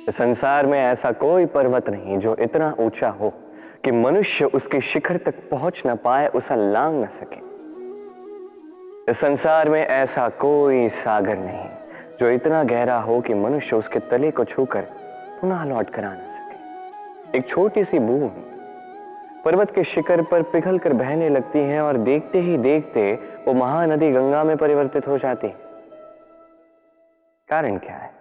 संसार में ऐसा कोई पर्वत नहीं जो इतना ऊंचा हो कि मनुष्य उसके शिखर तक पहुंच ना पाए, उसे लांघ ना सके। इस संसार में ऐसा कोई सागर नहीं जो इतना गहरा हो कि मनुष्य उसके तले को छूकर पुनः लौट कर आ ना सके। एक छोटी सी बूंद पर्वत के शिखर पर पिघल कर बहने लगती है और देखते ही देखते वो महानदी गंगा में परिवर्तित हो जाती है। कारण क्या है?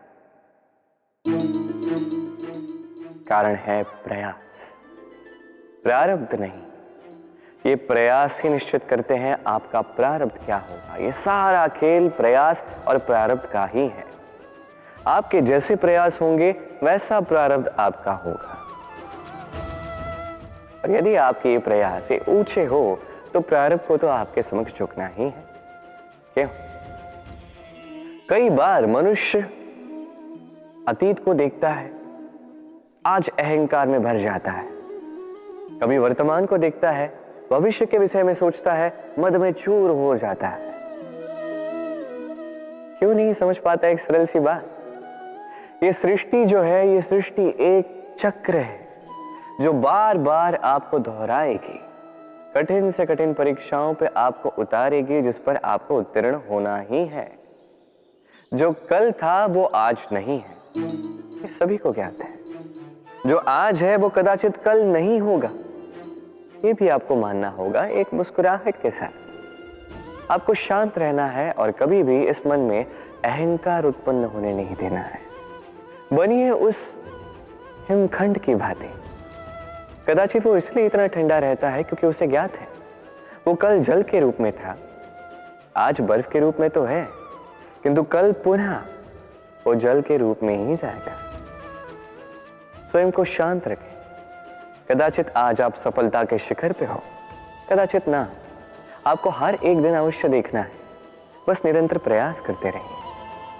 कारण है प्रयास, प्रारब्ध नहीं। ये प्रयास ही निश्चित करते हैं आपका प्रारब्ध क्या होगा। ये सारा खेल प्रयास और प्रारब्ध का ही है। आपके जैसे प्रयास होंगे वैसा प्रारब्ध आपका होगा। और यदि आपके ये प्रयास ऊंचे हो तो प्रारब्ध को तो आपके समक्ष झुकना ही है। क्यों? कई बार मनुष्य अतीत को देखता है, आज अहंकार में भर जाता है। कभी वर्तमान को देखता है, भविष्य के विषय में सोचता है, मद में चूर हो जाता है। क्यों नहीं समझ पाता एक सरल सी बात? ये सृष्टि जो है, ये सृष्टि एक चक्र है जो बार बार आपको दोहराएगी, कठिन से कठिन परीक्षाओं पे आपको उतारेगी, जिस पर आपको उत्तीर्ण होना ही है। जो कल था वो आज नहीं है, ये सभी को ज्ञात है। जो आज है वो कदाचित कल नहीं होगा, ये भी आपको मानना होगा। एक मुस्कुराहट के साथ आपको शांत रहना है और कभी भी इस मन में अहंकार उत्पन्न होने नहीं देना है। बनिए उस हिमखंड की भांति। कदाचित वो इसलिए इतना ठंडा रहता है क्योंकि उसे ज्ञात है वो कल जल के रूप में था, आज बर्फ के रूप में तो है, किंतु कल पुनः वो जल के रूप में ही जाएगा। स्वयं को शांत रखें। कदाचित आज आप सफलता के शिखर पे हो, कदाचित ना। आपको हर एक दिन अवश्य देखना है। बस निरंतर प्रयास करते रहिए,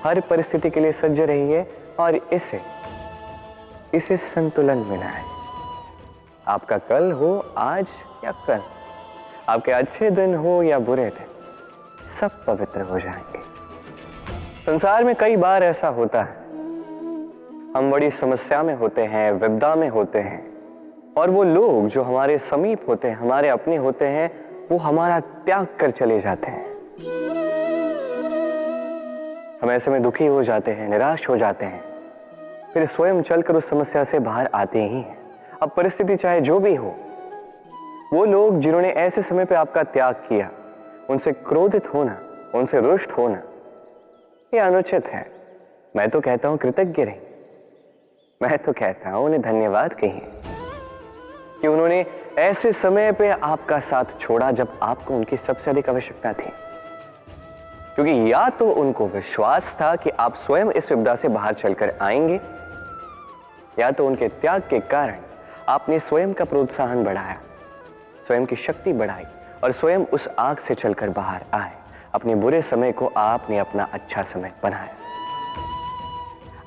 हर परिस्थिति के लिए सज्ज रहिए और इसे संतुलन मिला है। आपका कल हो आज या कल, आपके अच्छे दिन हो या बुरे दिन, सब पवित्र हो जाएंगे। संसार में कई बार ऐसा होता है, हम बड़ी समस्या में होते हैं, विपदा में होते हैं, और वो लोग जो हमारे समीप होते हैं, हमारे अपने होते हैं, वो हमारा त्याग कर चले जाते हैं। हम ऐसे में दुखी हो जाते हैं, निराश हो जाते हैं, फिर स्वयं चलकर उस समस्या से बाहर आते ही हैं। अब परिस्थिति चाहे जो भी हो, वो लोग जिन्होंने ऐसे समय पे आपका त्याग किया, उनसे क्रोधित होना, उनसे रुष्ट होना, ये अनुचित है। मैं तो कहता हूं कृतज्ञ रहिए। मैं तो कहता हूं उन्हें धन्यवाद कहिए कि उन्होंने ऐसे समय पे आपका साथ छोड़ा जब आपको उनकी सबसे अधिक आवश्यकता थी। क्योंकि या तो उनको विश्वास था कि आप स्वयं इस विपदा से बाहर चलकर आएंगे, या तो उनके त्याग के कारण आपने स्वयं का प्रोत्साहन बढ़ाया, स्वयं की शक्ति बढ़ाई और स्वयं उस आग से चलकर बाहर आए। अपने बुरे समय को आपने अपना अच्छा समय बनाया।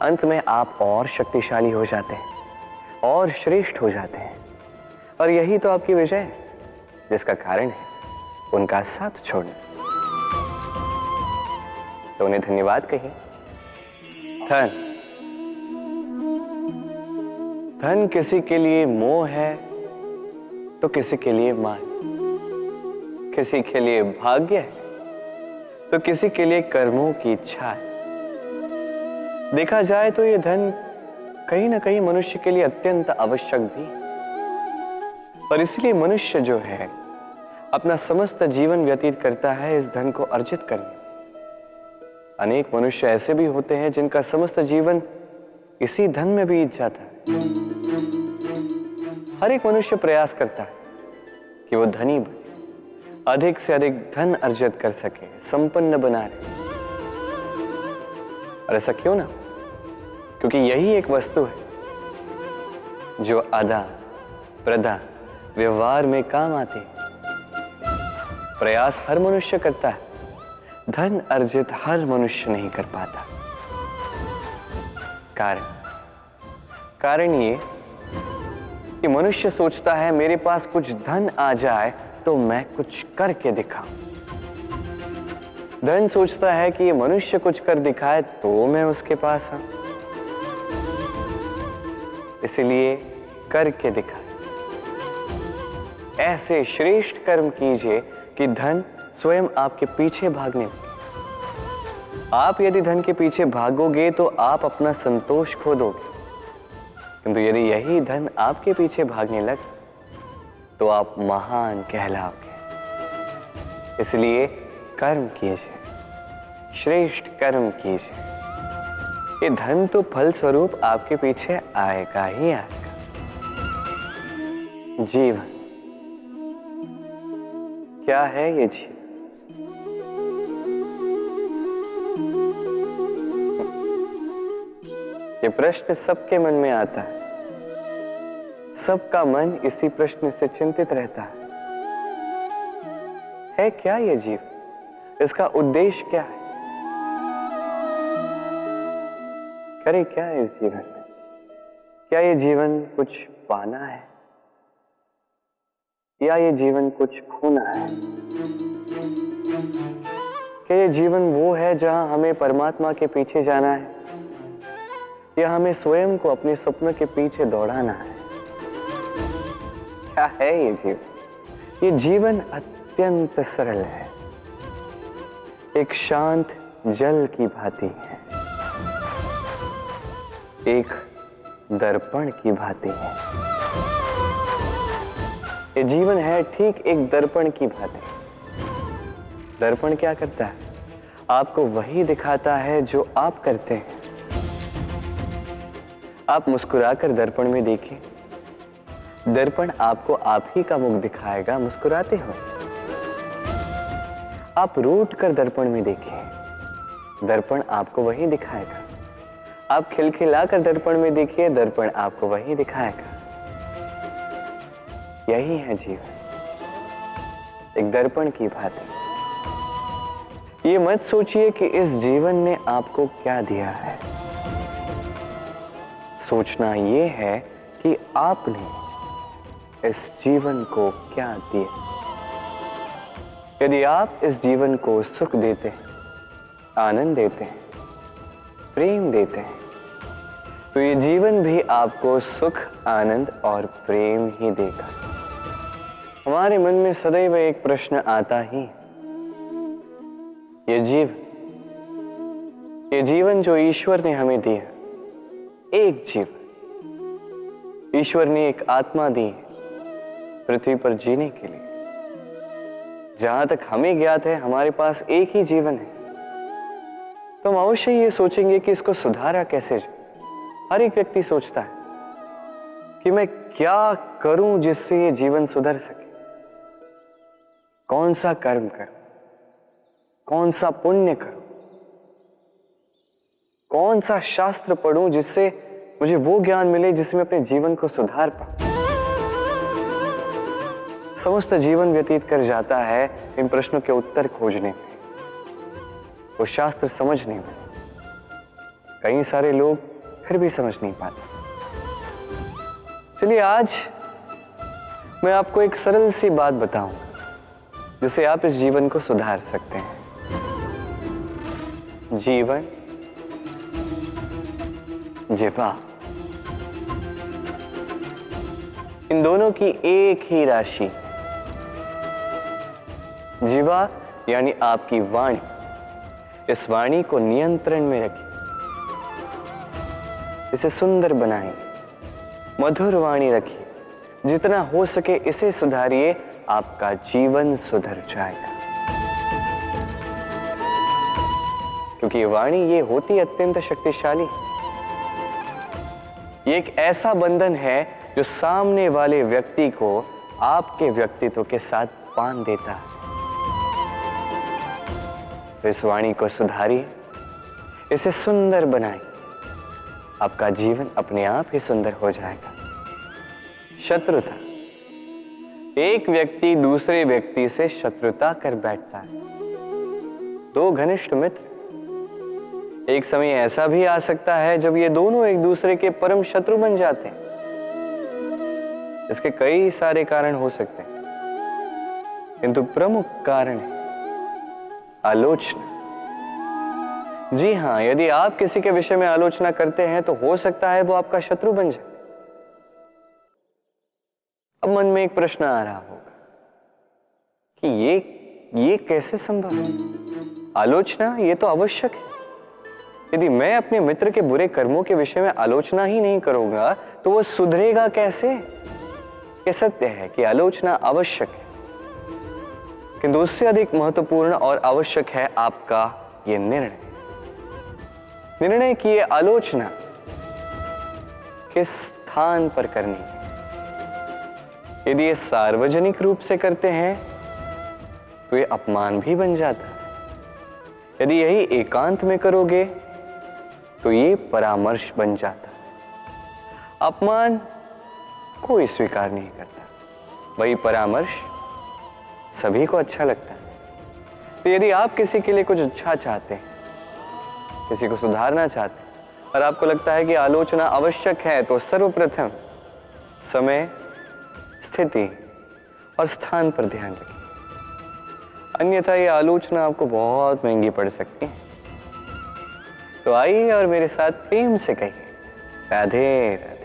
अंत में आप और शक्तिशाली हो जाते हैं और श्रेष्ठ हो जाते हैं। और यही तो आपकी विजय है, जिसका कारण है उनका साथ छोड़ना। तो उन्हें धन्यवाद कहिए। धन किसी के लिए मोह है तो किसी के लिए मान, किसी के लिए भाग्य है तो किसी के लिए कर्मों की इच्छा है। देखा जाए तो ये धन कहीं ना कहीं मनुष्य के लिए अत्यंत आवश्यक भी है, और इसलिए मनुष्य जो है अपना समस्त जीवन व्यतीत करता है इस धन को अर्जित करने। अनेक मनुष्य ऐसे भी होते हैं जिनका समस्त जीवन इसी धन में बीत जाता है। हर एक मनुष्य प्रयास करता है कि वो धनी बने, अधिक से अधिक धन अर्जित कर सके, संपन्न बना रहे। और ऐसा क्यों ना? क्योंकि यही एक वस्तु है जो आदान प्रदान व्यवहार में काम आती है। प्रयास हर मनुष्य करता है, धन अर्जित हर मनुष्य नहीं कर पाता। कारण ये कि मनुष्य सोचता है मेरे पास कुछ धन आ जाए तो मैं कुछ करके दिखाऊं। धन सोचता है कि ये मनुष्य कुछ कर दिखाए तो मैं उसके पास आऊं। इसलिए करके दिखाए। ऐसे श्रेष्ठ कर्म कीजिए कि धन स्वयं आपके पीछे भागने लगे। आप यदि धन के पीछे भागोगे तो आप अपना संतोष खो दोगे, किंतु यदि यही धन आपके पीछे भागने लगे तो आप महान कहलाओगे। इसलिए कर्म कीजिए, श्रेष्ठ कर्म कीजिए। ये धन तो फल स्वरूप आपके पीछे आएगा ही आएगा। जीवन क्या है ये जीवन? ये प्रश्न सबके मन में आता है। सबका मन इसी प्रश्न से चिंतित रहता है क्या ये जीवन? इसका उद्देश्य क्या है? करे क्या है इस जीवन में? क्या ये जीवन कुछ पाना है या ये जीवन कुछ खोना है? क्या ये जीवन वो है जहां हमें परमात्मा के पीछे जाना है या हमें स्वयं को अपने स्वप्न के पीछे दौड़ाना है? क्या है ये जीवन? ये जीवन अत्यंत सरल है, एक शांत जल की भांति है, एक दर्पण की भांति है। ये जीवन है ठीक एक दर्पण की भांति। दर्पण क्या करता है? आपको वही दिखाता है जो आप करते हैं। आप मुस्कुराकर दर्पण में देखिए, दर्पण आपको आप ही का मुख दिखाएगा मुस्कुराते हुए। आप रूठ कर दर्पण में देखिए, दर्पण आपको वही दिखाएगा। आप खिलखिलाकर दर्पण में देखिए, दर्पण आपको वही दिखाएगा। यही है जीवन, एक दर्पण की भांति। ये मत सोचिए कि इस जीवन ने आपको क्या दिया है। सोचना ये है कि आपने इस जीवन को क्या दिया। यदि आप इस जीवन को सुख देते हैं, आनंद देते हैं, प्रेम देते हैं, तो ये जीवन भी आपको सुख, आनंद और प्रेम ही देगा। हमारे मन में सदैव एक प्रश्न आता ही, ये जीवन जो ईश्वर ने हमें दिया, एक जीवन ईश्वर ने एक आत्मा दी है पृथ्वी पर जीने के लिए। जहां तक हमें ज्ञात है हमारे पास एक ही जीवन है, तो हम अवश्य ये सोचेंगे कि इसको सुधारा कैसे जाए। हर एक व्यक्ति सोचता है कि मैं क्या करूं जिससे ये जीवन सुधर सके, कौन सा कर्म करूं, कौन सा पुण्य करूं, कौन सा शास्त्र पढ़ूं जिससे मुझे वो ज्ञान मिले जिससे मैं अपने जीवन को सुधार पाऊं। समस्त जीवन व्यतीत कर जाता है इन प्रश्नों के उत्तर खोजने में, वो शास्त्र समझने में। कई सारे लोग फिर भी समझ नहीं पाते। चलिए आज मैं आपको एक सरल सी बात बताऊंगा जिससे आप इस जीवन को सुधार सकते हैं। जीवन, जिह्वा, इन दोनों की एक ही राशि। जिह्वा यानी आपकी वाणी, इस वाणी को नियंत्रण में रखिए, इसे सुंदर बनाइए, मधुर वाणी रखिए। जितना हो सके इसे सुधारिए, आपका जीवन सुधर जाएगा। क्योंकि वाणी ये होती अत्यंत शक्तिशाली। ये एक ऐसा बंधन है जो सामने वाले व्यक्ति को आपके व्यक्तित्व के साथ बांध देता है। तो इस वाणी को सुधारिए, इसे सुंदर बनाइए, आपका जीवन अपने आप ही सुंदर हो जाएगा। शत्रुता, एक व्यक्ति दूसरे व्यक्ति से शत्रुता कर बैठता है। दो घनिष्ठ मित्र, एक समय ऐसा भी आ सकता है जब ये दोनों एक दूसरे के परम शत्रु बन जाते हैं। इसके कई सारे कारण हो सकते हैं, किंतु प्रमुख कारण है आलोचना। जी हां, यदि आप किसी के विषय में आलोचना करते हैं तो हो सकता है वो आपका शत्रु बन जाए। अब मन में एक प्रश्न आ रहा होगा कि ये कैसे संभव है? आलोचना ये तो आवश्यक है। यदि मैं अपने मित्र के बुरे कर्मों के विषय में आलोचना ही नहीं करूंगा तो वह सुधरेगा कैसे? यह सत्य है कि आलोचना आवश्यक है, किंतु उससे अधिक महत्वपूर्ण और आवश्यक है आपका यह निर्णय की यह आलोचना किस स्थान पर करनी है। यदि ये सार्वजनिक रूप से करते हैं तो ये अपमान भी बन जाता है। यदि यही एकांत में करोगे तो ये परामर्श बन जाता है। अपमान कोई स्वीकार नहीं करता, वही परामर्श सभी को अच्छा लगता है। तो यदि आप किसी के लिए कुछ अच्छा चाहते हैं, किसी को सुधारना चाहते हैं और आपको लगता है कि आलोचना आवश्यक है, तो सर्वप्रथम समय, स्थिति और स्थान पर ध्यान रखिए, अन्यथा ये आलोचना आपको बहुत महंगी पड़ सकती है। तो आइए और मेरे साथ प्रेम से कहिए, राधे राधे।